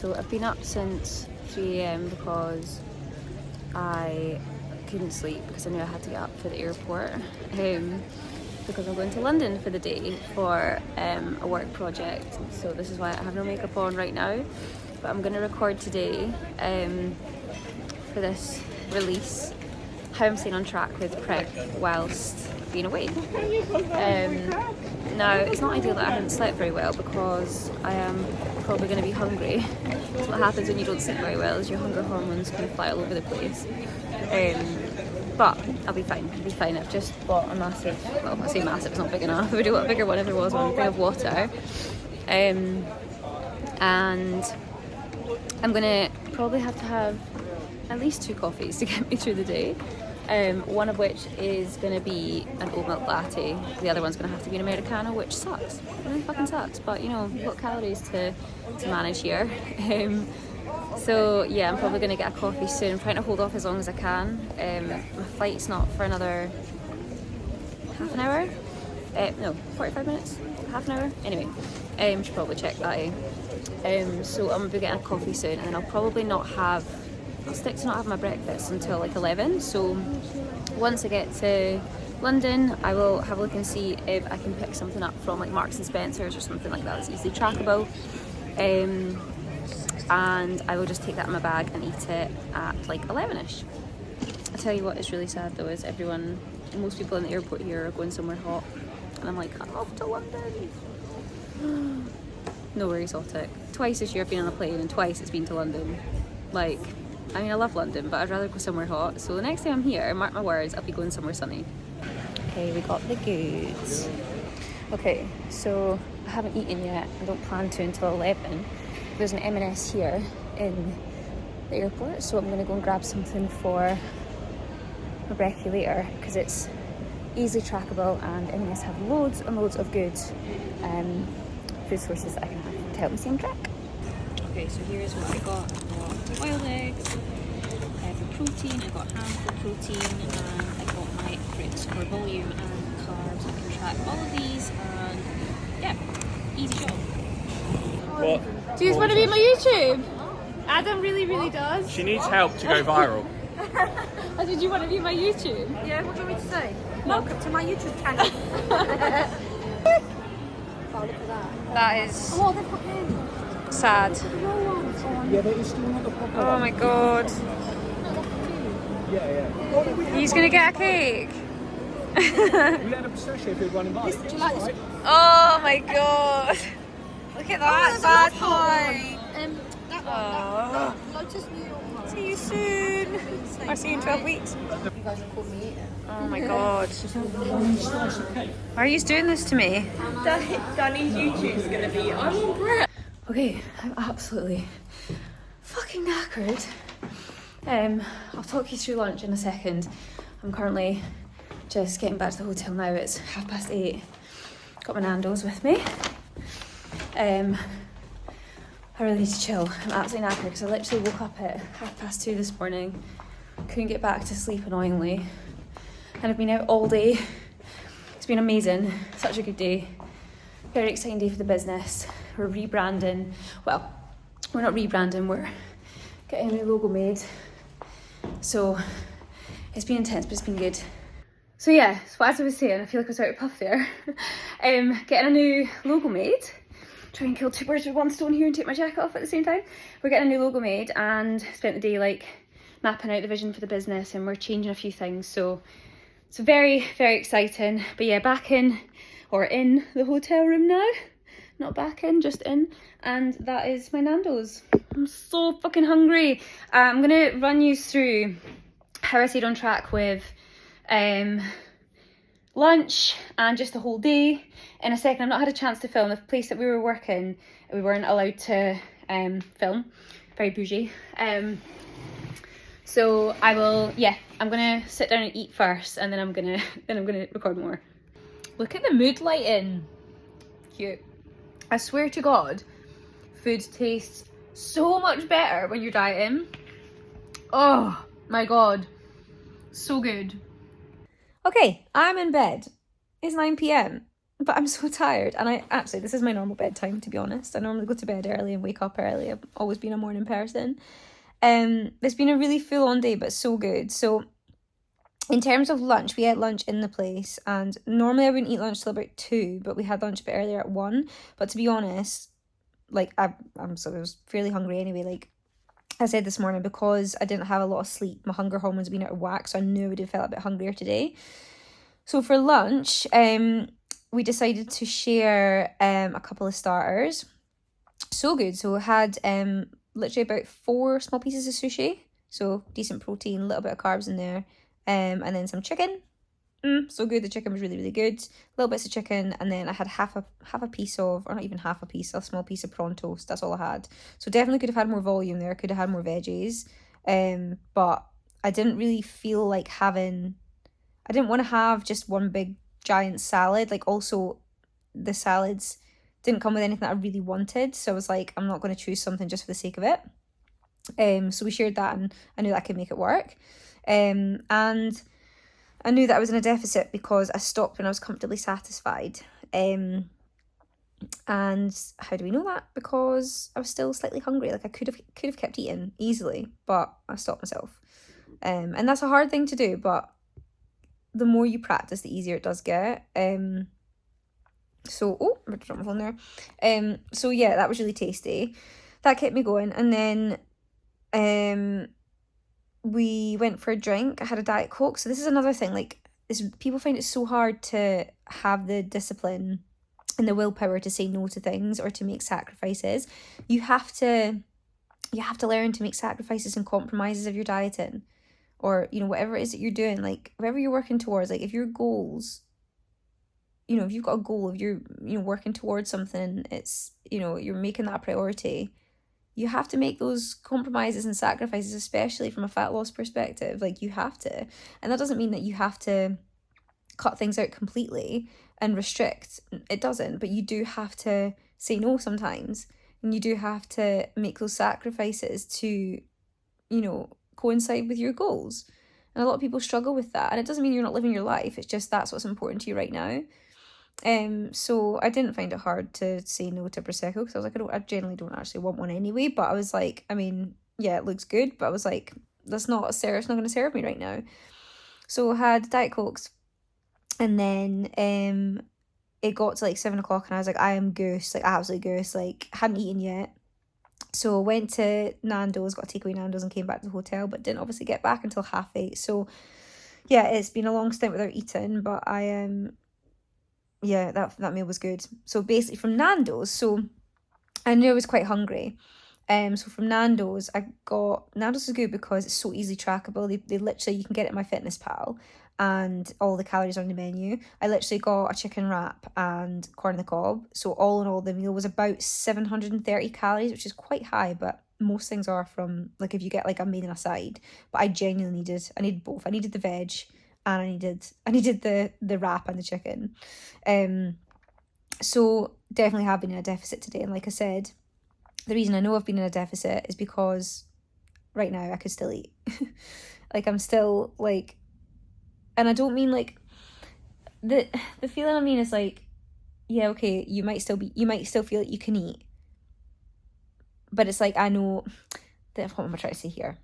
so I've been up since 3 AM because I couldn't sleep because I knew I had to get up for the airport because I'm going to London for the day for a work project. So this is why I have no makeup on right now, but I'm going to record today for this release how I'm staying on track with prep whilst being away. Now, it's not ideal that I haven't slept very well because I am probably going to be hungry. So what happens when you don't sleep very well is your hunger hormones kind of fly all over the place. But I'll be fine. I'll be fine. I've just bought a massive, well, I say massive, it's not big enough. I would do a bigger one if there was one, thing of water. And I'm going to probably have to have at least 2 coffees to get me through the day. One of which is going to be an oat milk latte. The other one's going to have to be an Americano, which sucks. It really fucking sucks. But you know, we've got calories to manage here. So yeah, I'm probably going to get a coffee soon. I'm trying to hold off as long as I can. My flight's not for another half an hour. No, 45 minutes, half an hour. Anyway, should probably check that. So I'm going to be getting a coffee soon, and then I'll probably I'll stick to not having my breakfast until like 11. So once I get to London, I will have a look and see if I can pick something up from like Marks and Spencer's or something like that that's easily trackable. And I will just take that in my bag and eat it at like 11ish. I tell you what is really sad though is most people in the airport here are going somewhere hot, and I'm like, I'm off to London. No worries, Otic. Twice this year I've been on a plane and twice it's been to London. Like, I mean, I love London, but I'd rather go somewhere hot. So the next time I'm here, mark my words, I'll be going somewhere sunny. Okay, we got the goods. Okay, so I haven't eaten yet. I don't plan to until 11. There's an M&S here in the airport, so I'm going to go and grab something for my brekkie later because it's easily trackable, and M&S have loads and loads of good food sources that I can have to help me stay on track. Okay, so here's what I got. I got boiled eggs for protein, I got ham for protein, and I got my fruits for volume and carbs. I can track all of these, and yeah, easy job. What? Do you want to be on my YouTube? Adam really does. She needs help to go viral. Oh, did you want to be on my YouTube? Yeah, what do you want me to say? Welcome to my YouTube channel. Oh, look at that. That is Oh, they've got them. sad. Yeah, but it's still not the proper Oh my god. Yeah. He's gonna get a cake. We had a pistachio food running by. Do you like this? Oh my god. Look at that bad boy. That Oh. one. Lotus New York one. See you soon. I'll see you in 12 weeks. You guys have called me eating. Oh my god. Why are you doing this to me? Danny's YouTube's gonna be I'm on breath. Okay, I'm absolutely fucking knackered. I'll talk you through lunch in a second. I'm currently just getting back to the hotel now. It's 8:30. Got my Nando's with me. I really need to chill. I'm absolutely knackered because I literally woke up at 2:30 this morning. Couldn't get back to sleep annoyingly. And I've been out all day. It's been amazing. Such a good day. Very exciting day for the business. We're rebranding. Well, we're not rebranding, we're getting a new logo made. So it's been intense, but it's been good. So yeah, so as I was saying, I feel like I was out of puff there. Getting a new logo made. Try and kill 2 birds with 1 stone here and take my jacket off at the same time. We're getting a new logo made and spent the day like mapping out the vision for the business, and we're changing a few things. So it's very exciting. But yeah, back in the hotel room now. Not back in, just in. And that is my Nando's. I'm so fucking hungry. I'm gonna run you through how I stayed on track with lunch and just the whole day in a second. I've not had a chance to film. The place that we were working, we weren't allowed to film. Very bougie. So I'm gonna sit down and eat first, and then I'm gonna record more. Look at the mood lighting. Cute. I swear to God, food tastes so much better when you're dieting. Oh my God, so good. Okay, I'm in bed. It's 9 p.m. but I'm so tired. And this is my normal bedtime, to be honest. I normally go to bed early and wake up early. I've always been a morning person. It's been a really full on day, but so good. So in terms of lunch, we ate lunch in the place, and normally I wouldn't eat lunch till about 2, but we had lunch a bit earlier at 1. But to be honest, like I was fairly hungry anyway. Like I said this morning, because I didn't have a lot of sleep, my hunger hormones have been out of whack, so I knew I would have felt a bit hungrier today. So for lunch, we decided to share a couple of starters. So good. So we had literally about 4 small pieces of sushi, so decent protein, a little bit of carbs in there, and then some chicken. So good. The chicken was really, really good. Little bits of chicken, and then I had half a piece of, or not even half a piece, a small piece of prawn toast. That's all I had. So definitely could have had more volume there. Could have had more veggies. But I didn't really feel like having. I didn't want to have just one big giant salad. Like, also, the salads didn't come with anything that I really wanted. So I was like, I'm not going to choose something just for the sake of it. So we shared that, and I knew that I could make it work. And I knew that I was in a deficit because I stopped when I was comfortably satisfied. And how do we know that? Because I was still slightly hungry. Like, I could have kept eating easily, but I stopped myself. And that's a hard thing to do, but the more you practice, the easier it does get. So, I'm going to drop my phone there. So yeah, that was really tasty. That kept me going. And then we went for a drink. I had a Diet Coke. So this is another thing, like, people find it so hard to have the discipline and the willpower to say no to things or to make sacrifices. You have to learn to make sacrifices and compromises if you're dieting, or, you know, whatever it is that you're doing, like, whatever you're working towards. Like, if your goals, you know, if you've got a goal, if you're, you know, working towards something, it's, you know, you're making that a priority, you have to make those compromises and sacrifices, especially from a fat loss perspective. Like, you have to. And that doesn't mean that you have to cut things out completely and restrict. It doesn't. But you do have to say no sometimes. And you do have to make those sacrifices to, you know, coincide with your goals. And a lot of people struggle with that. And it doesn't mean you're not living your life. It's just that's what's important to you right now. So I didn't find it hard to say no to Prosecco, because I was like, I generally don't actually want one anyway. But I was like, I mean, yeah, it looks good, but I was like, it's not going to serve me right now. So I had Diet Cokes, and then it got to like 7 o'clock, and I was like, I am goose, like absolutely goose, like hadn't eaten yet. So I went to Nando's, got a takeaway Nando's, and came back to the hotel, but didn't obviously get back until 8:30. So yeah, it's been a long stint without eating, but yeah, that meal was good. So basically from Nando's, so I knew I was quite hungry. So from Nando's, Nando's is good because it's so easily trackable. They literally, you can get it in MyFitnessPal, and all the calories are on the menu. I literally got a chicken wrap and corn on the cob. So all in all, the meal was about 730 calories, which is quite high, but most things are from, like, if you get like a main and a side. But I genuinely needed both. I needed the veg, and I needed the wrap and the chicken. So definitely have been in a deficit today. And like I said, the reason I know I've been in a deficit is because right now I could still eat. Like, I'm still like, and I don't mean like the feeling I mean is like, yeah, okay, you might still feel like you can eat, but it's like, I know that, what am I trying to say here?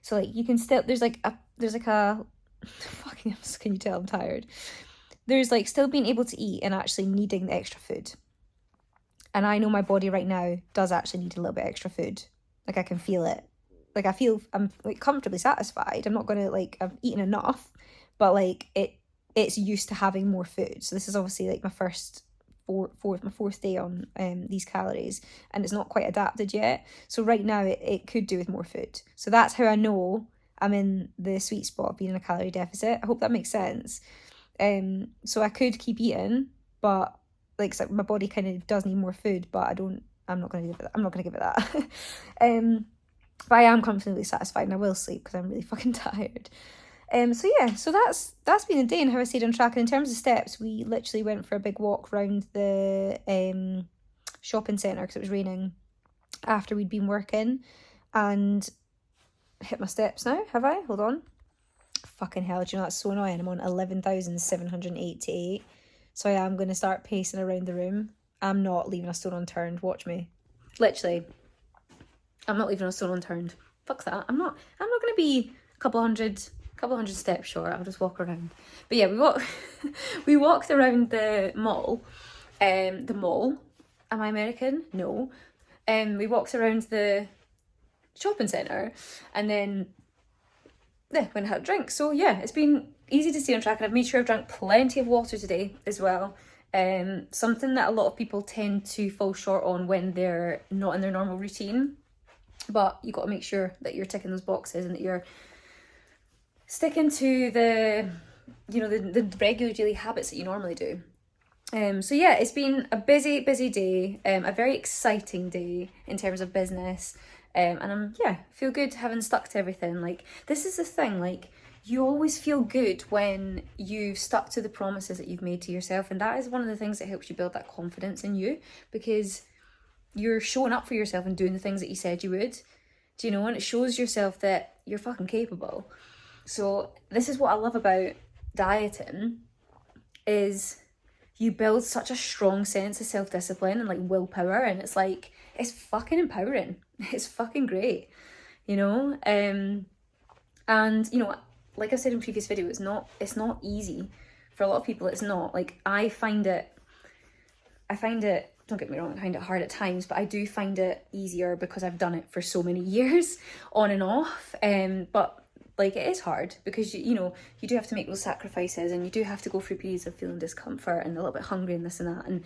So like, you can still, there's like a fucking, can you tell I'm tired? There's like still being able to eat and actually needing the extra food. And I know my body right now does actually need a little bit extra food. Like, I can feel it. Like, I feel I'm like comfortably satisfied. I'm not gonna, like, I've eaten enough, but like it's used to having more food. So this is obviously like my fourth day on these calories, and it's not quite adapted yet. So right now it could do with more food. So that's how I know I'm in the sweet spot of being in a calorie deficit. I hope that makes sense. So I could keep eating, but like, so my body kind of does need more food, but I'm not gonna give it that. But I am comfortably satisfied, and I will sleep because I'm really fucking tired. So yeah, so that's been the day and how I stayed on track. And in terms of steps, we literally went for a big walk around the shopping centre because it was raining after we'd been working, and hit my steps now. Have I? Hold on. Fucking hell, do you know, that's so annoying. I'm on 11,788. So I am going to start pacing around the room. I'm not leaving a stone unturned. Watch me. Literally, I'm not leaving a stone unturned. Fuck that. I'm not going to be a couple hundred steps short. I'll just walk around. But yeah, we walked around the mall. The mall. Am I American? No. We walked around the shopping centre, and then went and had a drink. So yeah, it's been easy to stay on track, and I've made sure I've drank plenty of water today as well. Something that a lot of people tend to fall short on when they're not in their normal routine, but you got to make sure that you're ticking those boxes and that you're sticking to the regular daily habits that you normally do. So yeah, it's been a busy day, a very exciting day in terms of business, and I'm feel good having stuck to everything. Like, this is the thing, like, you always feel good when you've stuck to the promises that you've made to yourself, and that is one of the things that helps you build that confidence in you, because you're showing up for yourself and doing the things that you said you would, do you know, and it shows yourself that you're fucking capable. So this is what I love about dieting, is you build such a strong sense of self-discipline and like willpower, and it's like, it's fucking empowering. It's fucking great, you know? And you know, like I said in previous video, it's not easy for a lot of people. It's not. Like, I find it, don't get me wrong, I find it hard at times, but I do find it easier because I've done it for so many years on and off. But like, it is hard because you know, you do have to make those sacrifices, and you do have to go through periods of feeling discomfort and a little bit hungry and this and that. And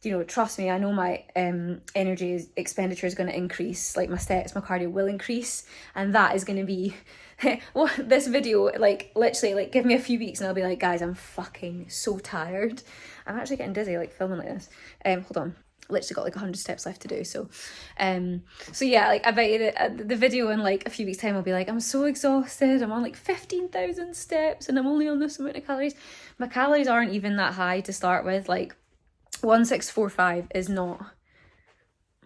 you know, trust me, I know my energy expenditure is going to increase. Like, my steps, my cardio will increase, and that is going to be well, this video, like, literally, like, give me a few weeks and I'll be like, guys, I'm fucking so tired. I'm actually getting dizzy, like, filming like this. Hold on. Literally got like 100 steps left to do. So yeah, like, I bet you the video in like a few weeks time I'll be like, I'm so exhausted, I'm on like 15,000 steps and I'm only on this amount of calories. My calories aren't even that high to start with. Like, 1645 is not,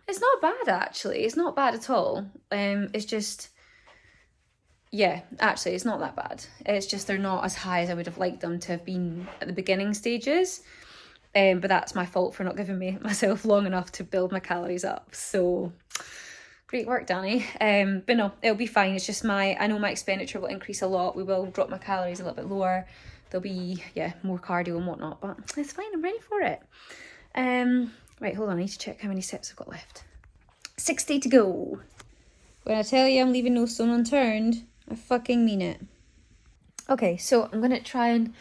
it's not bad, actually. It's not bad at all. It's just, yeah, actually, it's not that bad. It's just they're not as high as I would have liked them to have been at the beginning stages. But that's my fault for not giving myself long enough to build my calories up. So, great work, Danny. But no, it'll be fine. It's just I know my expenditure will increase a lot. We will drop my calories a little bit lower. There'll be, more cardio and whatnot, but it's fine. I'm ready for it. Right, hold on. I need to check how many steps I've got left. 60 to go. When I tell you I'm leaving no stone unturned, I fucking mean it. Okay, so I'm going to try and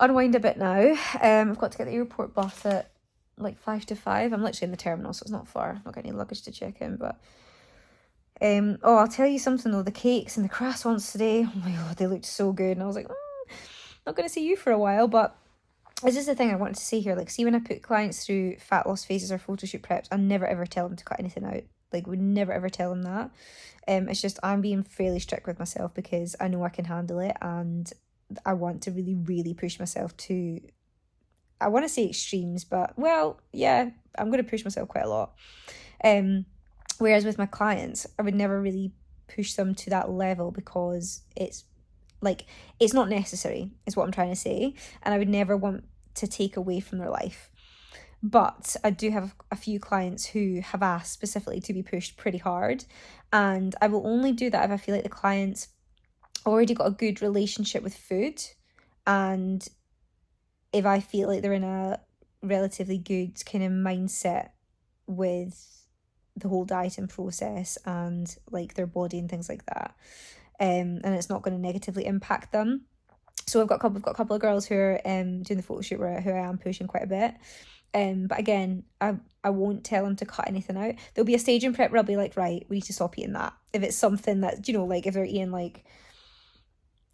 unwind a bit now. I've got to get the airport bus at like 5 to 5. I'm literally in the terminal, so it's not far. I've not got any luggage to check in, but I'll tell you something though, the cakes and the croissants today, oh my god, they looked so good, and I was like, not going to see you for a while. But this is the thing I wanted to say here. Like, see, when I put clients through fat loss phases or photo shoot preps, I never ever tell them to cut anything out. Like, would never ever tell them that. It's just, I'm being fairly strict with myself because I know I can handle it, and I want to really, really push myself to, I want to say extremes, but well, yeah, I'm going to push myself quite a lot. Whereas with my clients, I would never really push them to that level because it's not necessary, is what I'm trying to say. And I would never want to take away from their life. But I do have a few clients who have asked specifically to be pushed pretty hard. And I will only do that if I feel like the client's already got a good relationship with food, and if I feel like they're in a relatively good kind of mindset with the whole dieting process and like their body and things like that, and it's not going to negatively impact them. So we've got a couple of girls who are doing the photo shoot who I am pushing quite a bit. But again, I won't tell them to cut anything out. There'll be a stage in prep where I'll be like, right, we need to stop eating that. If it's something that, you know, like if they're eating like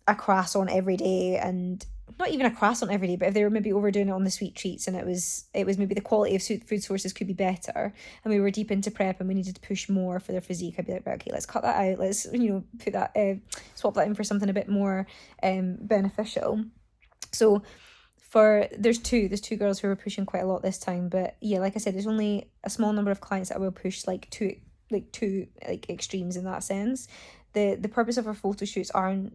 a croissant every day, and not even a croissant every day, but if they were maybe overdoing it on the sweet treats, and it was maybe the quality of food sources could be better, and we were deep into prep and we needed to push more for their physique, I'd be like, right, okay, let's cut that out. Let's, you know, put that, swap that in for something a bit more beneficial. So there's two girls who are pushing quite a lot this time, but yeah, like I said, there's only a small number of clients that I will push two extremes in that sense. The purpose of our photo shoots aren't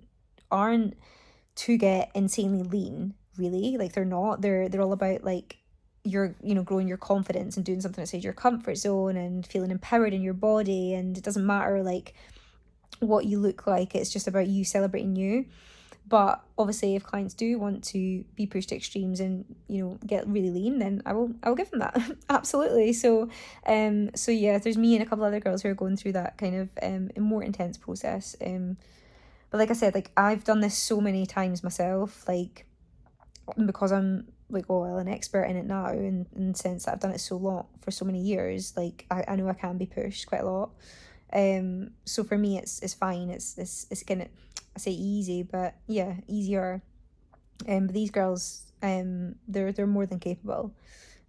to get insanely lean. really. Like they're not. They're all about like you're, you know, growing your confidence and doing something outside your comfort zone and feeling empowered in your body, and it doesn't matter like what you look like, it's just about you celebrating you. But obviously if clients do want to be pushed to extremes and, you know, get really lean, then I will give them that. Absolutely. So yeah, there's me and a couple other girls who are going through that kind of more intense process. But like I said, like I've done this so many times myself, like because I'm like an expert in it now, and in the sense that I've done it so long for so many years, like I know I can be pushed quite a lot. So for me it's fine. It's kind of, I say easy, but yeah, easier. But these girls, they're more than capable.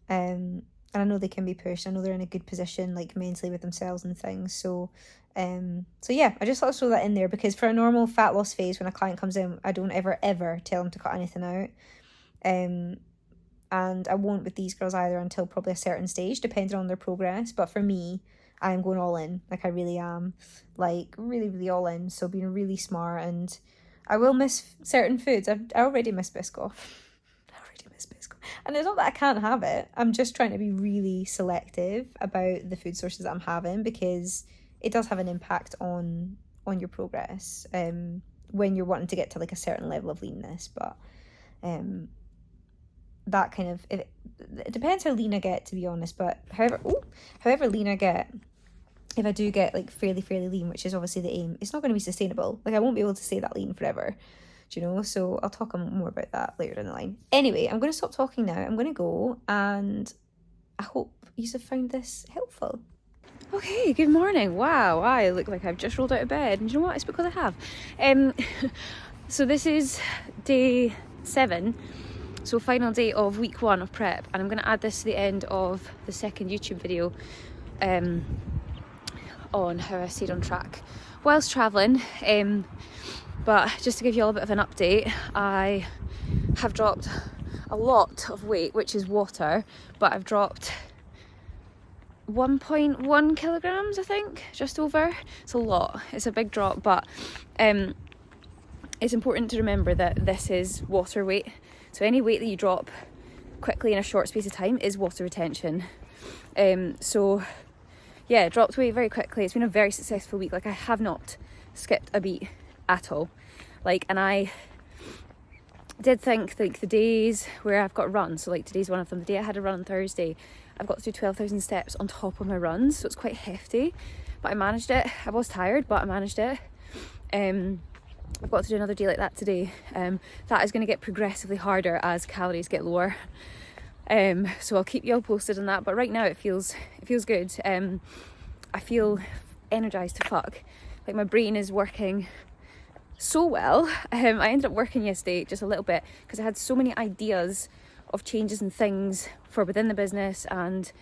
And I know they can be pushed. I know they're in a good position, like mentally with themselves and things. So yeah, I just thought I'd throw that in there, because for a normal fat loss phase, when a client comes in, I don't ever tell them to cut anything out. And I won't with these girls either until probably a certain stage, depending on their progress. But for me, I'm going all in. Like I really am, like really, really all in. So being really smart, and I will miss certain foods. I already miss Biscoff. And it's not that I can't have it. I'm just trying to be really selective about the food sources that I'm having, because it does have an impact on your progress when you're wanting to get to like a certain level of leanness. But that kind of, it depends how lean I get, to be honest. But however lean I get, if I do get like fairly lean, which is obviously the aim, it's not going to be sustainable. Like I won't be able to stay that lean forever, do you know? So I'll talk more about that later down the line. Anyway, I'm going to stop talking now. I'm going to go, and I hope you have found this helpful. Okay, good morning. Wow, I look like I've just rolled out of bed, and you know what? It's because I have. So this is day 7, so final day of week 1 of prep, and I'm going to add this to the end of the second YouTube video on how I stayed on track whilst travelling. But just to give you all a bit of an update, I have dropped a lot of weight, which is water, but I've dropped 1.1 kilograms, I think, just over. It's a lot, it's a big drop, but it's important to remember that this is water weight. So any weight that you drop quickly in a short space of time is water retention. So yeah, dropped weight very quickly. It's been a very successful week. Like I have not skipped a beat at all. Like, and I did think like the days where I've got runs, so like today's one of them, the day I had a run on Thursday, I've got to do 12,000 steps on top of my runs, so it's quite hefty, but I managed it. I was tired, but I managed it. I've got to do another day like that today. That is going to get progressively harder as calories get lower. So I'll keep you all posted on that, but right now it feels good. I feel energized to fuck. Like my brain is working so well. I ended up working yesterday just a little bit because I had so many ideas of changes and things for within the business and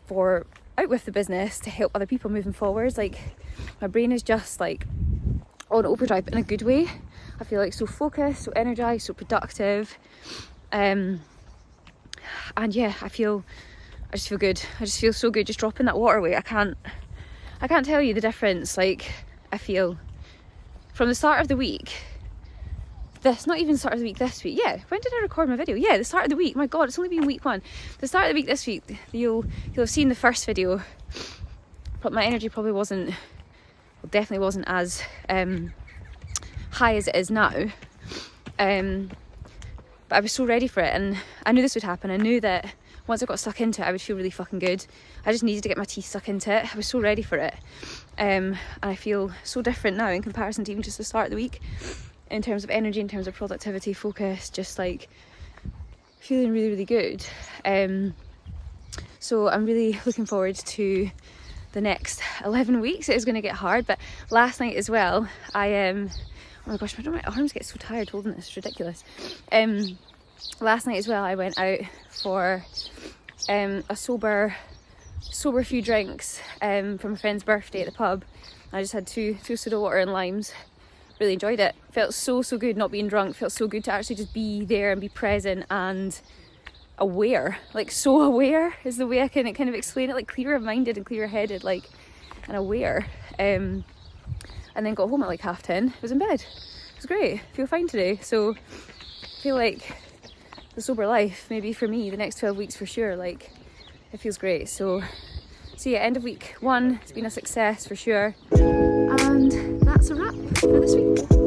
for out with the business to help other people moving forwards. Like my brain is just like on overdrive in a good way. I feel like so focused, so energized, so productive. And yeah, I just feel good. I just feel so good just dropping that water weight. I can't tell you the difference like I feel from the start of the week. Not even the start of the week this week. Yeah, when did I record my video? Yeah, the start of the week. My God, it's only been week 1. The start of the week this week, you'll have seen the first video, but my energy probably definitely wasn't as high as it is now. But I was so ready for it, and I knew this would happen. I knew that once I got stuck into it, I would feel really fucking good. I just needed to get my teeth stuck into it. I was so ready for it. And I feel so different now in comparison to even just the start of the week, in terms of energy, in terms of productivity, focus, just like feeling really, really good. So I'm really looking forward to the next 11 weeks. It is going to get hard, but last night as well, oh my gosh, my arms get so tired holding this, it's ridiculous. Last night as well, I went out for a sober few drinks from a friend's birthday at the pub. I just had two soda water and limes. Really enjoyed it. Felt so good not being drunk. Felt so good to actually just be there and be present and aware. Like so aware is the way I can kind of explain it. Like clear-minded and clear-headed, like, and aware. And then got home at like 10:30. Was in bed. It was great. Feel fine today. So I feel like the sober life, maybe for me, the next 12 weeks for sure, like it feels great. So yeah, end of week 1, it's been a success for sure. And that's a wrap for this week.